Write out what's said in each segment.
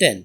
10।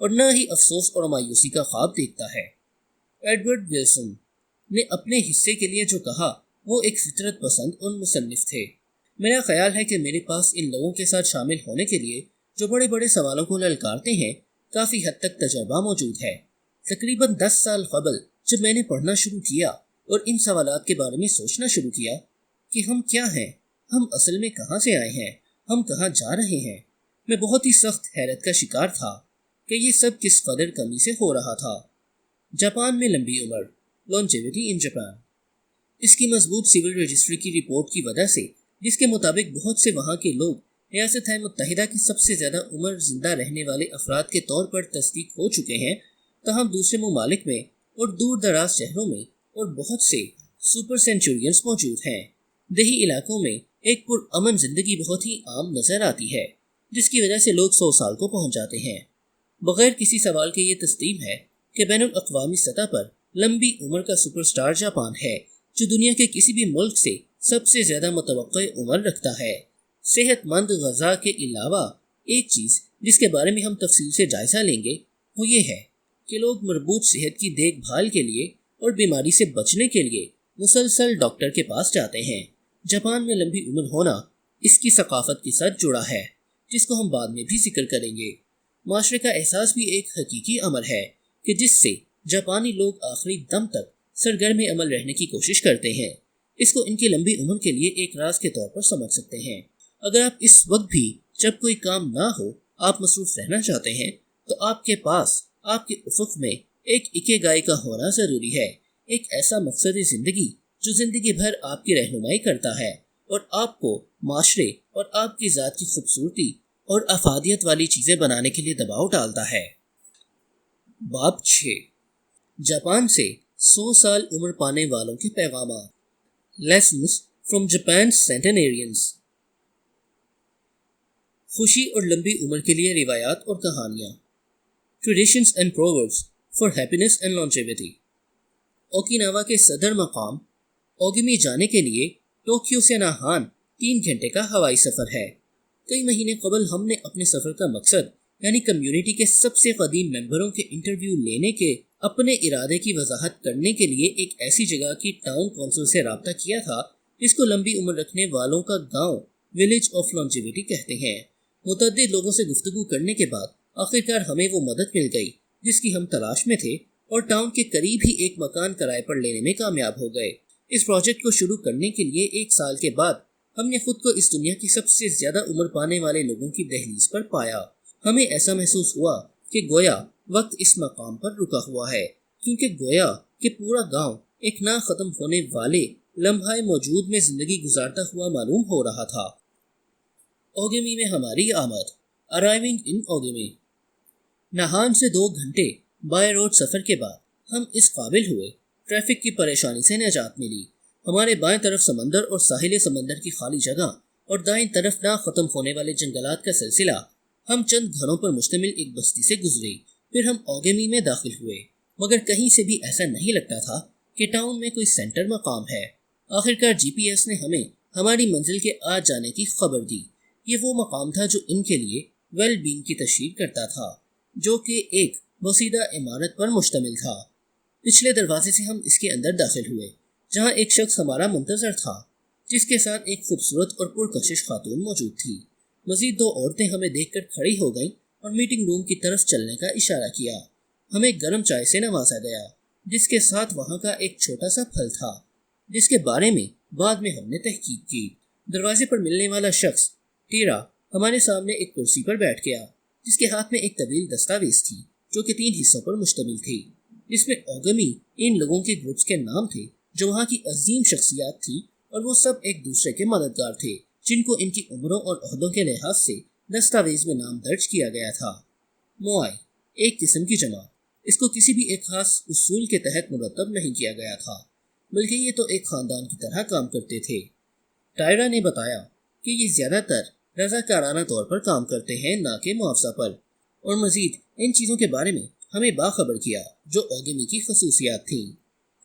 اور نہ ہی افسوس اور مایوسی کا خواب دیکھتا ہے۔ ایڈورڈ ولسن نے اپنے حصے کے لیے جو کہا وہ ایک فطرت پسند اور مصنف تھے۔ میرا خیال ہے کہ میرے پاس ان لوگوں کے ساتھ شامل ہونے کے لیے جو بڑے بڑے سوالوں کو للکارتے ہیں کافی حد تک تجربہ موجود ہے۔ تقریباً 10 سال قبل جب میں نے پڑھنا شروع کیا اور ان سوالات کے بارے میں سوچنا شروع کیا کہ ہم کیا ہیں، ہم اصل میں کہاں سے آئے ہیں، ہم کہاں جا رہے ہیں، میں بہت ہی سخت حیرت کا شکار تھا کہ یہ سب کس قدر کمی سے ہو رہا تھا۔ جاپان میں لمبی عمر، لانجیویٹی ان جاپان۔ اس کی مضبوط سول رجسٹری کی رپورٹ کی وجہ سے، جس کے مطابق بہت سے وہاں کے لوگ ریاست متحدہ کی سب سے زیادہ عمر زندہ رہنے والے افراد کے طور پر تصدیق ہو چکے ہیں، تاہم دوسرے ممالک میں اور دور دراز شہروں میں اور بہت سے سپر سینچورینز موجود ہیں۔ دیہی علاقوں میں ایک پرامن زندگی بہت ہی عام نظر آتی ہے، جس کی وجہ سے لوگ 100 سال کو پہنچ جاتے ہیں۔ بغیر کسی سوال کے یہ تسلیم ہے کہ بین الاقوامی سطح پر لمبی عمر کا سپر سٹار جاپان ہے، جو دنیا کے کسی بھی ملک سے سب سے زیادہ متوقع عمر رکھتا ہے۔ صحت مند غذا کے علاوہ ایک چیز جس کے بارے میں ہم تفصیل سے جائزہ لیں گے وہ یہ ہے کہ لوگ مربوط صحت کی دیکھ بھال کے لیے اور بیماری سے بچنے کے لیے مسلسل ڈاکٹر کے پاس جاتے ہیں۔ جاپان میں لمبی عمر ہونا اس کی ثقافت کے ساتھ جڑا ہے، جس کو ہم بعد میں بھی ذکر کریں گے۔ معاشرے کا احساس بھی ایک حقیقی امر ہے کہ جس سے جاپانی لوگ آخری دم تک سرگرم عمل رہنے کی کوشش کرتے ہیں۔ اس کو ان کی لمبی عمر کے لیے ایک راز کے طور پر سمجھ سکتے ہیں۔ اگر آپ اس وقت بھی جب کوئی کام نہ ہو آپ مصروف رہنا چاہتے ہیں تو آپ کے پاس آپ کے افق میں ایک اکیگائی کا ہونا ضروری ہے، ایک ایسا مقصد زندگی جو زندگی بھر آپ کی رہنمائی کرتا ہے اور آپ کو معاشرے اور آپ کی ذات کی خوبصورتی اور افادیت والی چیزیں بنانے کے لیے دباؤ ڈالتا ہے۔ باب 6، جاپان سے 100 سال عمر پانے والوں کے پیغامات۔ Lessons from Japan centenarians. خوشی اور لمبی عمر کے لیے روایات اور کہانیاں۔ Traditions and proverbs for happiness and longevity. Okinawa کے صدر مقام اوگیمی جانے کے لیے ٹوکیو سے ناہان 3 گھنٹے کا ہوائی سفر ہے۔ کئی مہینے قبل ہم نے اپنے سفر کا مقصد یعنی کمیونٹی کے سب سے قدیم ممبروں کے انٹرویو لینے کے اپنے ارادے کی وضاحت کرنے کے لیے ایک ایسی جگہ کی ٹاؤن کونسل سے رابطہ کیا تھا جس کو لمبی عمر رکھنے والوں کا گاؤں ولیج آف لانجیویٹی کہتے ہیں۔ متعدد لوگوں سے گفتگو کرنے کے بعد آخرکار ہمیں وہ مدد مل گئی جس کی ہم تلاش میں تھے اور ٹاؤن کے قریب ہی ایک مکان کرائے پر لینے میں کامیاب ہو گئے۔ اس پروجیکٹ کو شروع کرنے کے لیے 1 سال کے بعد ہم نے خود کو اس دنیا کی سب سے زیادہ عمر پانے والے لوگوں کی دہلیز پر پایا۔ ہمیں ایسا محسوس ہوا کہ گویا وقت اس مقام پر رکا ہوا ہے، کیونکہ گویا کہ پورا گاؤں ایک نہ ختم ہونے والے لمحہ موجود میں زندگی گزارتا ہوا معلوم ہو رہا تھا۔ اوگیمی میں ہماری آمد۔ ارائیونگ ان اوگیمی۔ ناہان سے 2 گھنٹے بائی روڈ سفر کے بعد ہم اس قابل ہوئے ٹریفک کی پریشانی سے نجات ملی۔ ہمارے بائیں طرف سمندر اور ساحل سمندر کی خالی جگہ اور دائیں طرف نہ ختم ہونے والے جنگلات کا سلسلہ۔ ہم چند گھروں پر مشتمل ایک بستی سے گزرے، پھر ہم اوگیمی میں داخل ہوئے، مگر کہیں سے بھی ایسا نہیں لگتا تھا کہ ٹاؤن میں کوئی سینٹر مقام ہے۔ آخرکار جی پی ایس نے ہمیں ہماری منزل کے آ جانے کی خبر دی۔ یہ وہ مقام تھا جو ان کے لیے ویل بینگ کی تشہیر کرتا تھا، جو کہ ایک بوسیدہ عمارت پر مشتمل تھا۔ پچھلے دروازے سے ہم اس کے اندر داخل ہوئے، جہاں ایک شخص ہمارا منتظر تھا، جس کے ساتھ ایک خوبصورت اور پرکشش خاتون موجود تھی۔ مزید 2 عورتیں ہمیں دیکھ کر کھڑی ہو گئیں اور میٹنگ روم کی طرف چلنے کا اشارہ کیا۔ ہمیں گرم چائے سے نوازا گیا، جس کے ساتھ وہاں کا ایک چھوٹا سا پھل تھا، جس کے بارے میں بعد میں ہم نے تحقیق کی۔ دروازے پر ملنے والا شخص ٹیرا ہمارے سامنے ایک کرسی پر بیٹھ گیا، جس کے ہاتھ میں ایک طویل دستاویز تھی جو کہ 3 حصوں پر مشتمل تھی، جس میں اوگمی ان لوگوں کے گروپس کے نام تھے جو وہاں کی عظیم شخصیات تھیں، اور وہ سب ایک دوسرے کے مددگار تھے جن کو ان کی عمروں اور عہدوں کے لحاظ سے دستاویز میں نام درج کیا گیا تھا۔ موآئی ایک قسم کی جماعت، اس کو کسی بھی ایک خاص اصول کے تحت مرتب نہیں کیا گیا تھا، بلکہ یہ تو ایک خاندان کی طرح کام کرتے تھے۔ ٹائرا نے بتایا کہ یہ زیادہ تر رضاکارانہ طور پر کام کرتے ہیں، نہ کہ معاوضہ پر، اور مزید ان چیزوں کے بارے میں ہمیں باخبر کیا جو اوگیمی کی خصوصیات تھیں۔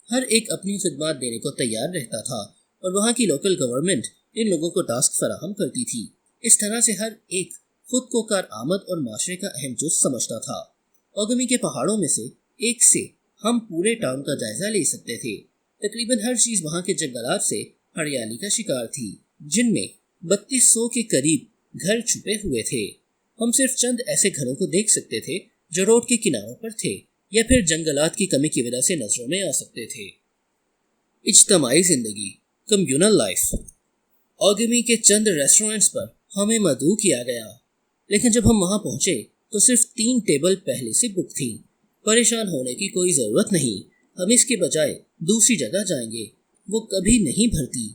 ہر ایک اپنی خدمات دینے کو تیار رہتا تھا اور وہاں کی لوکل گورنمنٹ ان لوگوں کو ٹاسک فراہم کرتی تھی۔ اس طرح سے ہر ایک خود کو کارآمد اور معاشرے کا اہم جز سمجھتا تھا۔ اوگمی کے پہاڑوں میں سے ایک سے ہم پورے ٹاؤن کا جائزہ لے سکتے تھے۔ تقریباً ہر چیز وہاں کے جنگلات سے ہریالی کا شکار تھی، جن میں 3200 کے قریب گھر چھپے ہوئے تھے۔ ہم صرف چند ایسے گھروں کو دیکھ سکتے تھے جو روڈ کے کناروں پر تھے یا پھر جنگلات کی کمی کی وجہ سے نظروں میں آ سکتے تھے۔ اجتماعی زندگی، کمیونل لائف۔ اوگمی کے چند ریسٹورنٹس پر ہمیں مدعو کیا گیا، لیکن جب ہم وہاں پہنچے تو صرف 3 ٹیبل پہلے سے بک تھیں۔ پریشان ہونے کی کوئی ضرورت نہیں، ہم اس کے بجائے دوسری جگہ جائیں گے، وہ کبھی نہیں بھرتی۔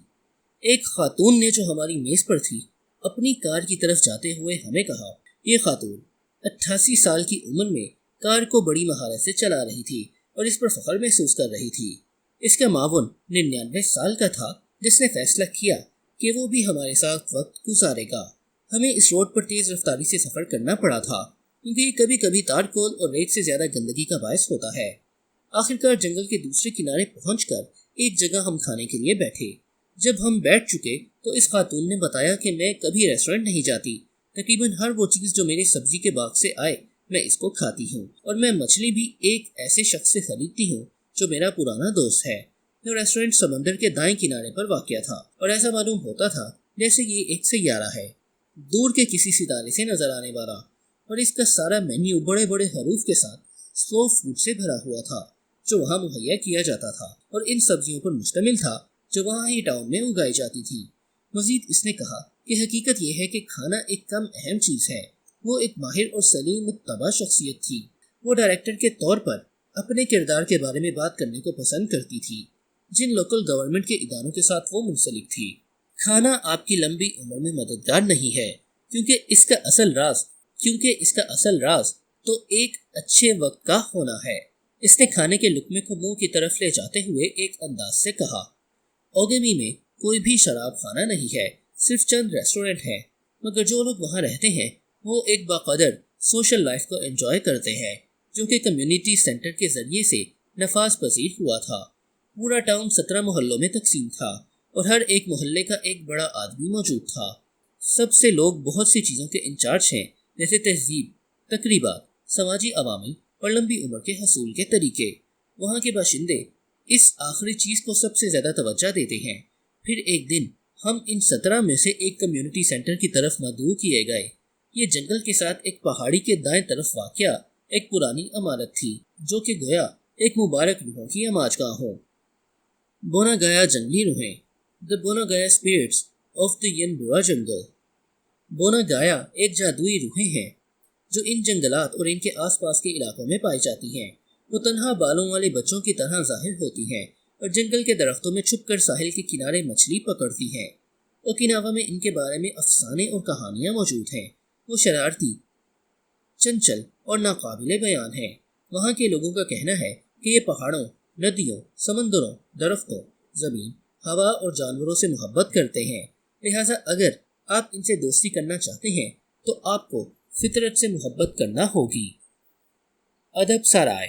ایک خاتون نے جو ہماری میز پر تھی اپنی کار کی طرف جاتے ہوئے ہمیں کہا۔ یہ خاتون 88 سال کی عمر میں کار کو بڑی مہارت سے چلا رہی تھی اور اس پر فخر محسوس کر رہی تھی۔ اس کا معاون 99 سال کا تھا، جس نے فیصلہ کیا کہ وہ بھی ہمارے ساتھ وقت گزارے گا۔ ہمیں اس روڈ پر تیز رفتاری سے سفر کرنا پڑا تھا کیونکہ یہ کبھی کبھی تارکول اور ریت سے زیادہ گندگی کا باعث ہوتا ہے۔ آخرکار جنگل کے دوسرے کنارے پہنچ کر ایک جگہ ہم کھانے کے لیے بیٹھے۔ جب ہم بیٹھ چکے تو اس خاتون نے بتایا کہ میں کبھی ریسٹورنٹ نہیں جاتی، تقریباً ہر وہ چیز جو میرے سبزی کے باغ سے آئے میں اس کو کھاتی ہوں، اور میں مچھلی بھی ایک ایسے شخص سے خریدتی ہوں جو میرا پرانا دوست ہے۔ یہ ریسٹورنٹ سمندر کے دائیں کنارے پر واقع تھا اور ایسا معلوم ہوتا تھا جیسے یہ ایک سیارہ ہے، دور کے کسی ستارے سے نظر آنے والا، اور اس کا سارا مینیو بڑے بڑے حروف کے ساتھ سلو فوڈ سے بھرا ہوا تھا جو وہاں مہیا کیا جاتا تھا اور ان سبزیوں پر مشتمل تھا جو وہاں ہی ٹاؤن میں اگائی جاتی تھی۔ مزید اس نے کہا کہ حقیقت یہ ہے کہ کھانا ایک کم اہم چیز ہے۔ وہ ایک ماہر اور سلیم متبع شخصیت تھی۔ وہ ڈائریکٹر کے طور پر اپنے کردار کے بارے میں بات کرنے کو پسند کرتی تھی جن لوکل گورنمنٹ کے اداروں کے ساتھ وہ منسلک تھی۔ کھانا آپ کی لمبی عمر میں مددگار نہیں ہے کیونکہ اس کا اصل راز تو ایک اچھے وقت کا ہونا ہے۔ اس نے کھانے کے لقمے کو منہ کی طرف لے جاتے ہوئے ایک انداز سے کہا۔ اوگمی میں کوئی بھی شراب خانہ نہیں ہے، صرف چند ریسٹورنٹ ہیں، مگر جو لوگ وہاں رہتے ہیں وہ ایک باقدر سوشل لائف کو انجوائے کرتے ہیں جو کہ کمیونٹی سینٹر کے ذریعے سے نفاذ پذیر ہوا تھا۔ پورا ٹاؤن 17 محلوں میں تقسیم تھا اور ہر ایک محلے کا ایک بڑا آدمی موجود تھا۔ سب سے لوگ بہت سی چیزوں کے انچارج ہیں، جیسے تہذیب، تقریبات، سماجی عوامل اور لمبی عمر کے حصول کے طریقے۔ وہاں کے باشندے اس آخری چیز کو سب سے زیادہ توجہ دیتے ہیں۔ پھر ایک دن ہم ان 17 میں سے ایک کمیونٹی سینٹر کی طرف مدعو کیے گئے۔ یہ جنگل کے ساتھ ایک پہاڑی کے دائیں طرف واقع ایک پرانی عمارت تھی جو کہ گویا ایک مبارک روحوں کی اماج گاہ ہو۔ بونا گایا جنگلی روحیں، The بونا گایا اسپرٹس آف the ینبورا جنگل۔ بونا گایا ایک جادوئی روحیں ہیں جو ان جنگلات اور ان کے آس پاس کے علاقوں میں پائی جاتی ہیں۔ وہ تنہا بالوں والے بچوں کی طرح ظاہر ہوتی ہیں اور جنگل کے درختوں میں چھپ کر ساحل کے کنارے مچھلی پکڑتی ہیں۔ اوکیناوا میں ان کے بارے میں افسانے اور کہانیاں موجود ہیں۔ وہ شرارتی، چنچل اور ناقابل بیان ہیں۔ وہاں کے لوگوں کا کہنا ہے کہ یہ پہاڑوں، ندیوں، سمندروں، درختوں، زمین، ہوا اور جانوروں سے محبت کرتے ہیں، لہٰذا اگر آپ ان سے دوستی کرنا چاہتے ہیں تو آپ کو فطرت سے محبت کرنا ہوگی۔ ادب سرائے۔